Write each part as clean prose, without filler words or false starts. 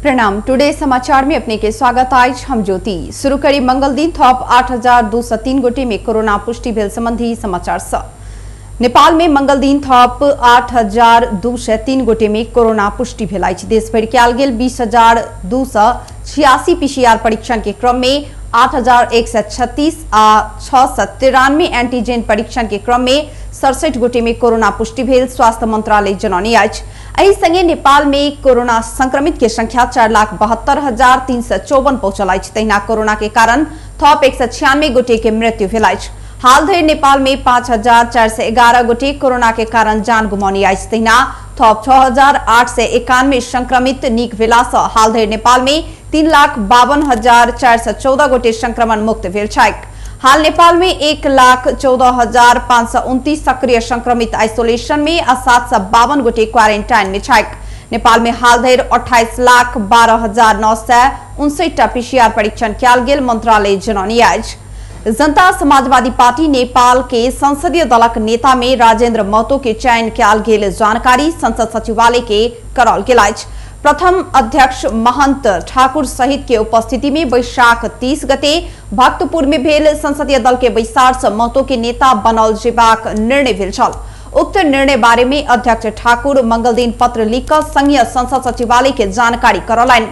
प्रणाम। टुडे समाचार में अपने के स्वागत। आज हम ज्योति शुरू करी मंगल दिन थप 8,203 गोटे में कोरोना पुष्टि भेल संबंधी समाचार स। नेपाल में मंगल दिन थप 8,203 गोटे में कोरोना पुष्टि भेल अछि। देशभर कयल गेल 20,286 पीसीआर परीक्षण के क्रम में 8,136 आ 693 एंटीजन परीक्षण के क्रम में 67 गोटे में कोरोना पुष्टि भेल स्वास्थ्य मंत्रालय जनौने अछि। एहि संगे नेपाल में कोरोना संक्रमित के संख्या 4,72,354 पहुंचल अछि। तहिना कोरोना के कारण थप 196 गोटे के मृत्यु भेल अछि। हाल धरि नेपाल में 5,411 गोटे कोरोना के कारण जान गुमाउने अछि। तहिना थप 6,891 संक्रमित नीक भेला सँ हाल धरि नेपाल में 3,52,414 गोटे संक्रमण मुक्त भेल छथि। हाल नेपाल में 1,14,529 सक्रिय संक्रमित आइसोलेशन में आ 752 गोटे क्वारेंटाइन में छथि। नेपाल में हाल धरि 28,12,959 पीसीआर परीक्षण कयल गेल मंत्रालय जनौने अछि। जनता समाजवादी पार्टी नेपाल के संसदीय दलक नेता में राजेंद्र महतो के चयन कयल गेल जानकारी संसद सचिवालय के करल गेल अछि। प्रथम अध्यक्ष महंत ठाकुर सहित के उपस्थिति में वैशाख 30 गते भक्तपुर में भेल संसदीय दल के बैसार से महतो के नेता बनल जेबाक निर्णय भेल छल। उक्त निर्णय बारे में अध्यक्ष ठाकुर मंगल दिन पत्र लिख संघीय संसद सचिवालय के जानकारी करौलनि।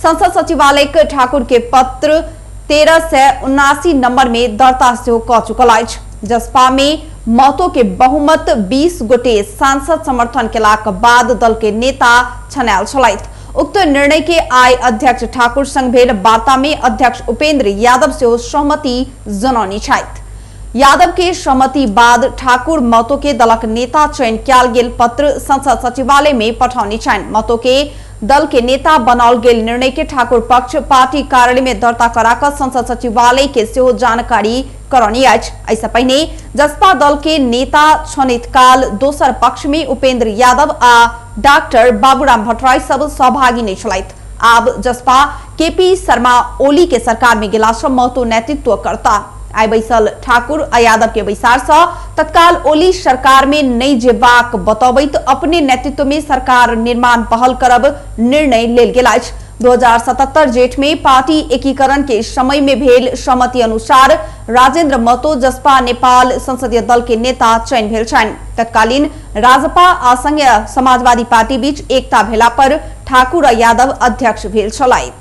संसद सचिवालय के ठाकुर के पत्र 1379 नंबर में दर्ता सेहो क चुकल अछि। जसपा में महतो के बहुमत 20 गोटे सांसद समर्थन केलाक बाद दल के नेता छनायल छलथि। उक्त निर्णय के आइ अध्यक्ष ठाकुर संग भेल वार्ता में अध्यक्ष उपेंद्र यादव सेहो सहमति जनौने छथि। यादव के सहमति बाद ठाकुर महतो के दलक नेता चयन कयल गेल पत्र संसद सचिवालय में पठाउने छन्। महतो के दल के नेता बनाओल गेल निर्णय के ठाकुर पक्ष पार्टी कार्यालय में दर्ता कराकर संसद सचिवालय के सेहो जानकारी करौने अछि। ऐसा पहिने जसपा दल के नेता छनित काल दोसर पक्ष में उपेंद्र यादव आ डॉक्टर बाबूराम भट्टराई सब सहभागी नहीं छलथि। आब जसपा केपी शर्मा ओली के सरकार में गेला सँ महतो नेतृत्व करता। आइ बैसल ठाकुर आ यादव के बैसार सँ तत्काल ओली सरकार में नहीं जेबाक बतौबैत अपने नेतृत्व में सरकार निर्माण पहल करब निर्णय लेल गेल अछि। 2077 जेठ में पार्टी एकीकरण के समय में भेल सहमति अनुसार राजेंद्र महतो जसपा नेपाल संसदीय दल के नेता चयन भेल छन्। तत्कालीन राजपा आ संघीय समाजवादी पार्टी बीच एकता भेला पर ठाकुर आ यादव अध्यक्ष भेल छलथि।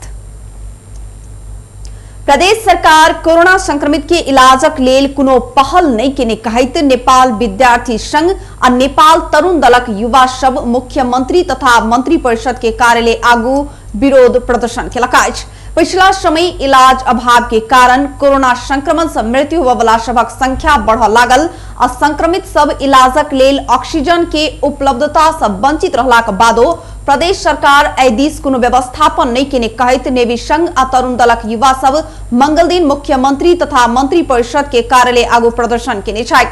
प्रदेश सरकार कोरोना संक्रमित के इलाजक लेल कोनो पहल नहीं केने कहैत नेपाल विद्यार्थी संघ आ नेपाल तरुण दलक युवा सब मुख्यमंत्री तथा मंत्री परिषद के कार्यालय आगू विरोध प्रदर्शन केलक अछि। पिछला समय इलाज अभाव के कारण कोरोना संक्रमण से मृत्यु होबवला सबक संख्या बढ़ लागल आ संक्रमित सब इलाजक लेल ऑक्सीजन के उपलब्धता से वंचित रहलाक बादो प्रदेश सरकार एहि दिस कोनो व्यवस्थापन नहीं केने कहैत नेवी संघ आ तरुण दलक युवा सब मंगल दिन मुख्यमंत्री तथा मंत्री परिषद के कार्यालय आगू प्रदर्शन केने छथि।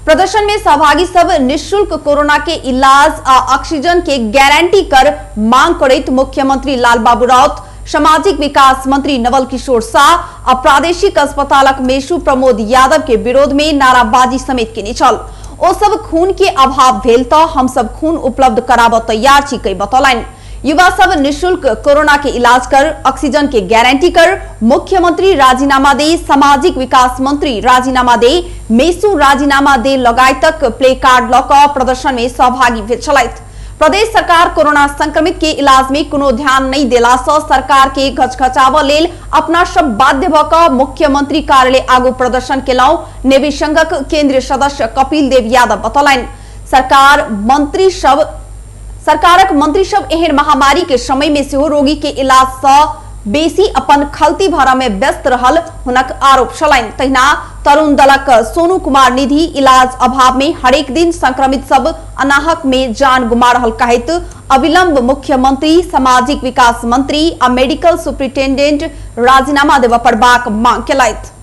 प्रदर्शन में सहभागी सब निःशुल्क कोरोना के इलाज आ ऑक्सीजन के गारंटी कर मांग करैत मुख्यमंत्री लालबाबू राउत, सामाजिक विकास मंत्री नवल किशोर शाह आ प्रादेशिक अस्पतालक मेसू प्रमोद यादव के विरोध में नाराबाजी समेत केने छल। ओ सब खून के अभाव भेल तो हम सब खून उपलब्ध कराब तैयार छी कई बतौलनि। युवा सब निःशुल्क कोरोना के इलाज कर, ऑक्सीजन के गारंटी कर, मुख्यमंत्री राजीनामा दे, सामाजिक विकास मंत्री राजीनामा दे, मेसू राजीनामा दे लगायतक प्ले कार्ड लऽ कऽ प्रदर्शन में सहभागी भेल छलथि। प्रदेश सरकार कोरोना संक्रमित के इलाज में कोनो ध्यान नहीं देला सँ सरकार के घचघचाव लेल अपना सब बाध्य भ कऽ मुख्यमंत्री कार्यालय आगू प्रदर्शन केलौ। नेवी संघक केंद्रीय सदस्य कपिल देव यादव बतौलनि। सरकारक मंत्री सब एहन महामारी के समय में सेहो रोगी के इलाज सँ बेसी अपन खलती भरा में व्यस्त रहल हुनक आरोप छलनि। तहिना तरुण दलक सोनू कुमार निधि इलाज अभाव में हरेक दिन संक्रमित सब अनाहक में जान गुमा रहल कहैत अविलंब मुख्यमंत्री, सामाजिक विकास मंत्री आ मेडिकल सुप्रिंटेंडेंट राजीनामा देबऽ पड़बाक मांग केलथि।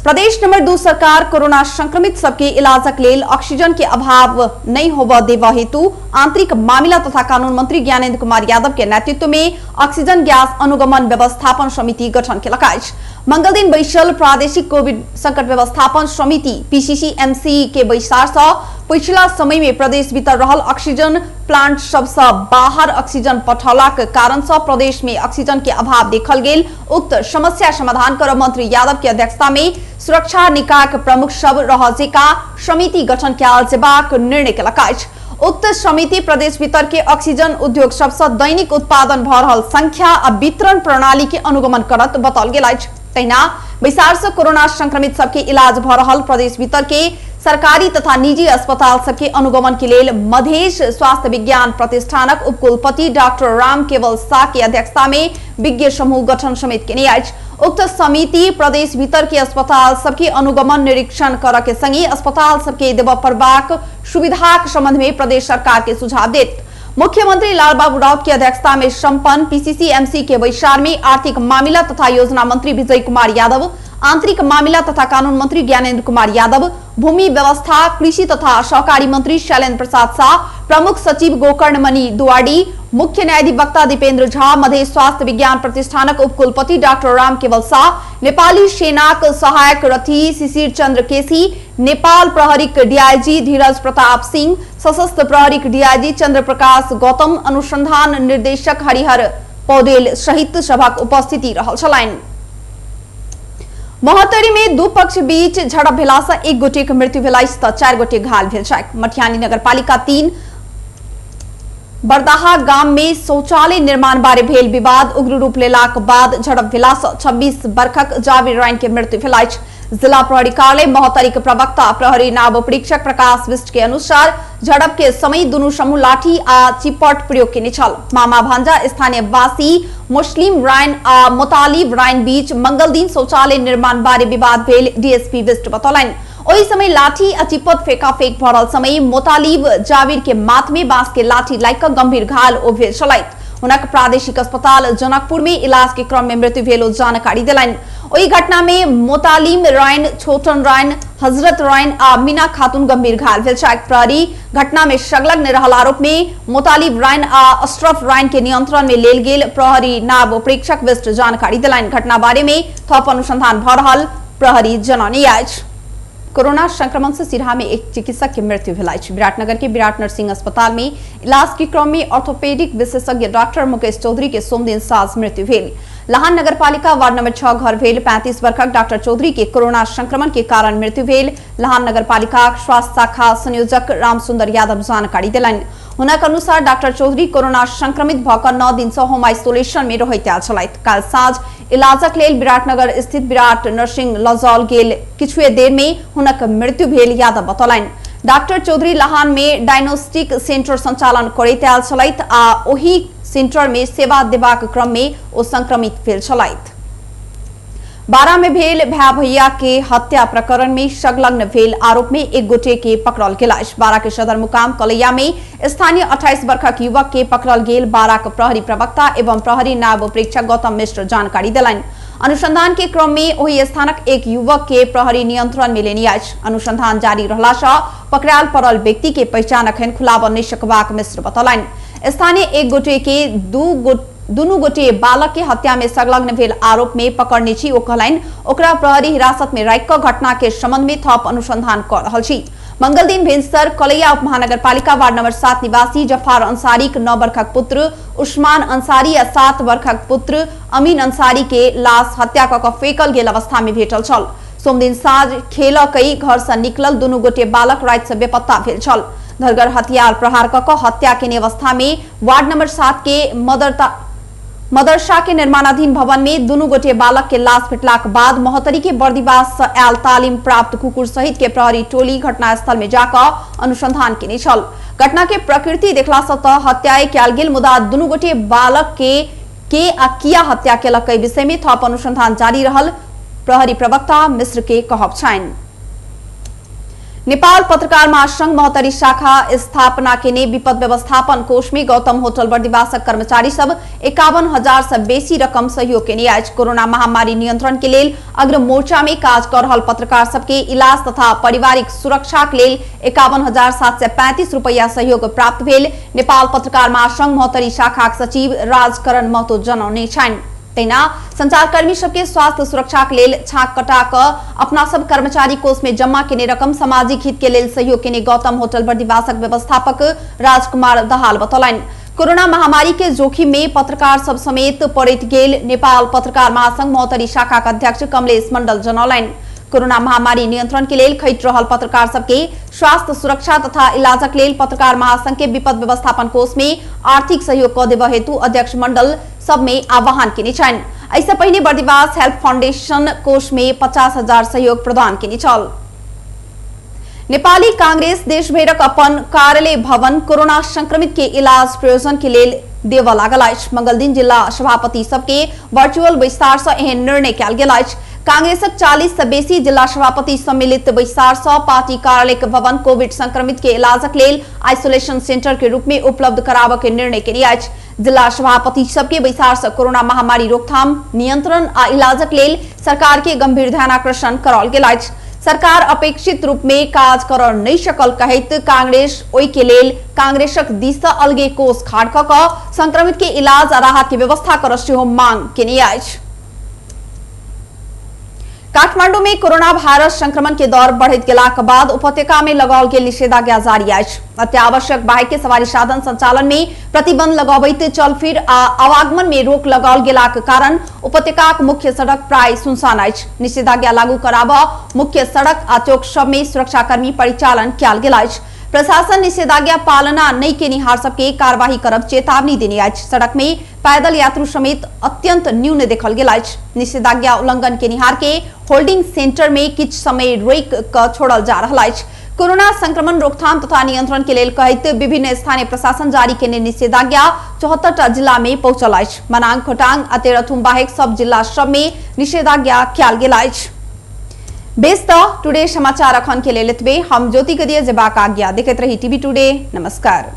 प्रदेश नंबर 2 सरकार कोरोना संक्रमित सबके इलाजक लेल ऑक्सीजन के अभाव नहीं होबऽ देबऽ हेतु आंतरिक मामला तथा कानून मंत्री ज्ञानेंद्र कुमार यादव के नेतृत्व में ऑक्सीजन गैस अनुगमन व्यवस्थापन समिति गठन केलक अछि। मंगल दिन बैसल प्रादेशिक कोविड संकट व्यवस्थापन समिति पीसीसीएमसी के बैसार सँ पिछला समय में प्रदेश भीतर रहल ऑक्सीजन प्लांट सबसे बाहर ऑक्सीजन पठौला के कारण से प्रदेश में ऑक्सीजन के अभाव देखल गेल। उक्त समस्या समाधान कर मंत्री यादव की अध्यक्षता में सुरक्षा निकाय के प्रमुख सब रहजेका समिति गठन कयल जेबाक निर्णय केलक अछि। उक्त समिति प्रदेश भीतर के ऑक्सीजन उद्योग सबसे दैनिक उत्पादन भ रहल संख्या आ वितरण प्रणाली के अनुगमन करत बताओल गेल अछि। तहिना बैसार से कोरोना संक्रमित सबके इलाज भ रहल प्रदेश भीतर के सरकारी तथा निजी अस्पताल सबके अनुगमन के लेल मधेश स्वास्थ्य विज्ञान प्रतिष्ठानक उपकुलपति डॉक्टर राम केवल शाह की अध्यक्षता में विज्ञ समूह गठन समिति केने अछि। उक्त समिति प्रदेश भीतर के अस्पताल सबके अनुगमन निरीक्षण कर के संगे अस्पताल सबके देव प्रवाक सुविधा के संबंध में प्रदेश सरकार के सुझाव देत। मुख्यमंत्री लालबाबू राउत की अध्यक्षता में संपन्न पीसीसीएमसी के बैसार में आर्थिक मामला तथा योजना मंत्री विजय कुमार यादव, आंतरिक मामला तथा कानून मंत्री ज्ञानेन्द्र कुमार यादव, भूमि व्यवस्था कृषि तथा सहकारी मंत्री शैलेन्द्र प्रसाद शाह, प्रमुख सचिव गोकर्ण मणि दुआडी, मुख्य न्यायाधिवक्ता दीपेन्द्र झा, मधेश स्वास्थ्य विज्ञान प्रतिष्ठानक उपकुलपति डॉक्टर राम केवल शाह, नेपाली सेनाक सहायक रथी शिशिर चंद्र केसी, नेपाल प्रहरीक डीआईजी धीरज प्रताप सिंह, सशस्त्र प्रहरीक डीआईजी चंद्र प्रकाश गौतम, अनुसंधान निर्देशक हरिहर पौडेल सहित सभक उपस्थिति रहल छलनि। महोत्तरी में दू पक्ष बीच झड़प भेला से एक गोटे के मृत्यु भेला त 4 गोटे घायल भेल छैक। मटिहानी नगरपालिका 3 बरदाहा गाम में शौचालय निर्माण बारे भेल विवाद उग्र रूप लेलाक बाद झड़प भेला से 26 वर्षक जाविर राइन के मृत्यु भेल अछि। जिला प्रहरी कार्यालय महोत्तरी के प्रवक्ता प्रहरी नाव परीक्षक प्रकाश विष्ट के अनुसार झड़प के समय दुनू समूह लाठी आ चिपट प्रयोग केने छल। मामा भांजा स्थानीय वासी मुस्लिम राइन आ मोतालिब राइन बीच मंगल दिन शौचालय निर्माण बारे विवाद भेल डीएसपी विष्ट बतौलनि। ओहि समय लाठी आ चिपट फेकाफेक भ रहल समय मोतालिब जाविर के माथ में बांस के लाठी लागि कऽ गंभीर घायल ओ भेल छलथि। हुनक प्रादेशिक अस्पताल जनकपुर में इलाज के क्रम में मृत्यु भेल जानकारी देलनि। ओहि घटना में मोतालिम राइन, छोटन राइन, हजरत राइन आ मीना खातून गंभीर घायल भेल छैक। प्रहरी घटना में संलग्न रहल आरोप में मोतालिब राइन आ अशरफ राइन के नियंत्रण में लेल गेल प्रहरी नाव परीक्षक विष्ट जानकारी देलनि। घटना बारे में थप अनुसंधान भ रहल प्रहरी जनौने अछि। कोरोना संक्रमण से सिरहा में एक चिकित्सक की मृत्यु भेल अछि। विराटनगर के विराट नर्सिंग अस्पताल में इलाज के क्रम में ऑर्थोपेडिक विशेषज्ञ डॉक्टर मुकेश चौधरी के सोम दिन साँझ मृत्यु भेल। लहान नगरपालिका वार्ड नंबर 6 घर भेल 35 वर्षक डॉक्टर चौधरी के कोरोना संक्रमण के कारण मृत्यु भेल। लहान नगरपालिका स्वास्थ्य शाखा संयोजक रामसुंदर यादव जानकारी देलनि। हुनक अनुसार डॉक्टर चौधरी कोरोना संक्रमित भ कऽ 9 दिन से होम आइसोलेशन में रहैत आयल छलथि। काल साँझ इलाजक लेल विराटनगर स्थित विराट नर्सिंग लजौल गेल किछुए देर में हुनक मृत्यु भेल यादव बतौलनि। डॉक्टर चौधरी लहान में डायग्नोस्टिक सेंटर संचालन करैत आयल छलथि आ ओही सेंटर में सेवा देबाक क्रम में ओ संक्रमित भेल छलथि। बारा में भेल भाई भैया के हत्या प्रकरण में संलग्न भेल आरोप में एक गोटे के पकड़ल गेल अछि। बारा के सदर मुकाम कलैया में स्थानीय 28 वर्षक युवक के पकड़ल गेल बारा के प्रहरी प्रवक्ता एवं प्रहरी नायब परीक्षक गौतम मिश्र जानकारी देलनि। अनुसंधान के क्रम में ओही स्थानक एक युवक के प्रहरी नियंत्रण में लेने अछि। अनुसंधान जारी रहला सँ पकड़ायल पड़ल व्यक्ति के पहचान अखन खुलाबा नहि सकबाक मिश्र बतौलनि। स्थानीय एक गोटे के दुनू गोटे बालक के हत्या में संलग्न भेल आरोप में पकड़ने छी ओ कहलनि ओकरा प्रहरी हिरासत में राखि कऽ घटना के संबंध में थप अनुसंधान कर रहल छी। मंगल दिन भिनसर कलैया उप महानगरपालिका वार्ड नंबर 7 निवासी जफार अंसारी के 9 वर्षक पुत्र उस्मान अंसारी आ 7 वर्षक पुत्र अमीन अंसारी के लाश हत्या कऽ फेकल गेल अवस्था में भेटल छल। सोम दिन साँझ खेल कई घर से निकलल दुनू गोटे बालक राति से बेपत्ता भेल छल। धरगर हथियार प्रहार कऽ हत्या के अवस्था में वार्ड नंबर 7 के मदरसा के निर्माणाधीन भवन में दुनू गोटे बालक के लाश भेटलाक बाद महोत्तरी के बर्दिवास से आयल तालीम प्राप्त कुकुर सहित के प्रहरी टोली घटनास्थल में जाकर अनुसंधान केने छल। घटना के प्रकृति देखला से त हत्या कयल गेल मुदा दुनू गोटे बालक के आ किया हत्या केलक विषय में थप अनुसंधान जारी रहल प्रहरी प्रवक्ता मिश्र के कहब छनि। नेपाल पत्रकार महासंघ महोत्तरी शाखा स्थापना केने विपद व्यवस्थापन कोष में गौतम होटल बर्दिवासक कर्मचारी सब 51,000 से बेसी रकम सहयोग केने अछि। कोरोना महामारी नियंत्रण के लेल अग्र मोर्चा में काज कर रहल पत्रकार सबके इलाज तथा पारिवारिक सुरक्षा के लेल 51,735 रुपया सहयोग प्राप्त भेल। नेपाल पत्रकार महासंघ महोत्तरी शाखा सचिव राजकरण महतो जनौने छनि। तैना संचारकर्मी सबके स्वास्थ्य सुरक्षा के लेल छाक कटा क अपना सब कर्मचारी कोष में जमा केने रकम सामाजिक हित के लेल सहयोग केने गौतम होटल बर्दिवासक व्यवस्थापक राजकुमार दहाल बतौलन। कोरोना महामारी के जोखिम में पत्रकार सब समेत पड़ैत गेल नेपाल पत्रकार महासंघ महोत्तरी शाखा अध्यक्ष कमलेश मंडल जनौलन। कोरोना महामारी नियंत्रण के लेल खैट रहल पत्रकार सबके स्वास्थ्य सुरक्षा तथा इलाजक लेल पत्रकार महासंघ के विपद व्यवस्थापन कोष में आर्थिक सहयोग क देबा हेतु अध्यक्ष मंडल सब में आह्वान केने छन्। ऐसे पहिले बर्दिवास हेल्प फाउंडेशन कोष में 50,000 सहयोग प्रदान केने छल। नेपाली कांग्रेस देशभरक अपन कार्यालय भवन कोरोना संक्रमित के इलाज प्रयोजन के लेल देव लागल अछि। मंगल दिन जिला सभापति सबके वर्चुअल बैसार से एहन निर्णय कयल गेल अछि। कांग्रेसक 40 से बेसी जिला सभापति सम्मिलित बैसार से पार्टी कार्यालय भवन कोविड संक्रमित के इलाजक लेल आइसोलेशन सेंटर के रूप में उपलब्ध कराबे के निर्णय केने अछि। जिला सभापति सबके बैसार से कोरोना महामारी रोकथाम नियंत्रण आ इलाजक लेल सरकार के गंभीर ध्यानाकर्षण करल गेल अछि। सरकार अपेक्षित रूप में काज कर नहीं सकल कहैत कांग्रेस ओई के लेल कांग्रेसक दिस से अलगे कोष खाड़ क संक्रमित के इलाज आ राहत के व्यवस्था कर सेहो मांग केने अछि। काठमांडू में कोरोना वायरस संक्रमण के दौर बढ़त गेला के बाद उपत्यका में लगाओल गेल निषेधाज्ञा जारी अछि। अत्यावश्यक बाइक के सवारी साधन संचालन में प्रतिबंध लगाबैत चलफिर आ आवागमन में रोक लगाओल गेला के कारण उपत्यकाक मुख्य सड़क प्राय सुनसान अछि। निषेधाज्ञा लागू कराबा मुख्य सड़क आ चौक सब में सुरक्षाकर्मी परिचालन कयल गेल अछि। प्रशासन निषेधाज्ञा पालना नहीं केनिहार सबके कार्रवाई करब चेतावनी देने अछि। सड़क में पैदल यात्रु समेत अत्यंत न्यून देखल गेल अछि। निषेधाज्ञा उल्लंघन केनिहार के होल्डिंग सेंटर में किछ समय रोक क छोड़ल जा रहल अछि। कोरोना संक्रमण रोकथाम तथा नियंत्रण के लेल कहैत विभिन्न स्थानीय प्रशासन जारी केने निषेधाज्ञा 74 जिला में पहुंचल अछि। मनांग खोटांग आ तेरथुम बाहेक सब जिला सब में निषेधाज्ञा कयल गेल अछि। बेस टुडे समाचार अखन के लेल एतबे। हम ज्योति जबाक आज्ञा देखैत रही टीवी टुडे। नमस्कार।